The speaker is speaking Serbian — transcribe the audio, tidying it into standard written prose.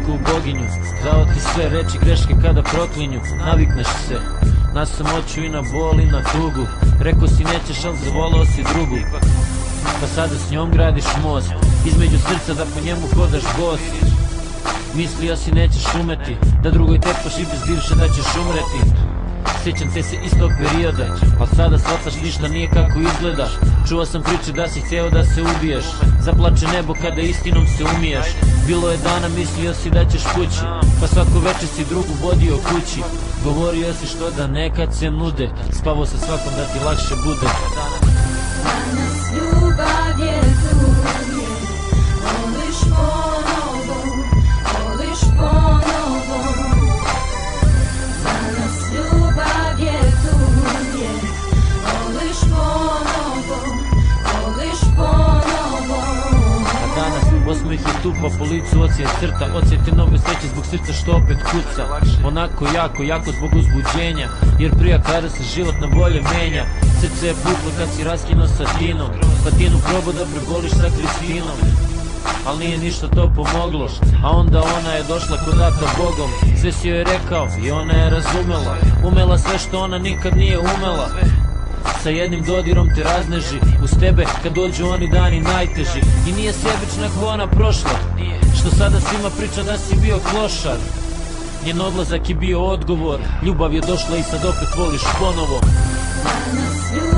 u boginju. Dao ti sve reči greške kada proklinju. Navikneš se na samoću i na bol i na tugu. Rekao si nećeš, al zavolao si drugu. Pa sada s njom gradiš most između srca da po njemu hodaš gost. Mislio si nećeš umeti, da drugoj tepaš i bez bivše da ćeš umreti. Sjećam te se istog perioda, al sada shvataš ništa nije kako izgleda. Čuo sam priče da si hteo da se ubiješ, zaplače nebo kada istinom se umiješ. Bilo je dana, mislio si da ćeš kući, pa svako veče si drugu vodio kući. Govorio si što da nekad se nude, spavao sa svakom da ti lakše bude. Danas ljubav je druge, voliš ponovo, voliš ponovo. Danas ljubav je druge, voliš ponovo, voliš ponovo. A danas osmeh je tu pa po licu odsjet crta, odsjeti nove sreće zbog srca što opet kuca. Onako jako, jako zbog uzbuđenja, jer prija kada se život na bolje menja. Srce je puklo kad si raskinuo sa Tinom, pa Tinu probao da preboliš sa Kristinom. Al nije ništa to pomoglo, a onda ona je došla kod data Bogom. Sve si joj rekao i ona je razumela, umela sve što ona nikad nije umela. Sa jednim dodirom te razneži, uz tebe kad dođu oni dani najteži. I nije sebična ko ona prošla, što sada svima priča da si bio klošar. Njen odlazak je bio odgovor, ljubav je došla i sad opet voliš ponovo. Danas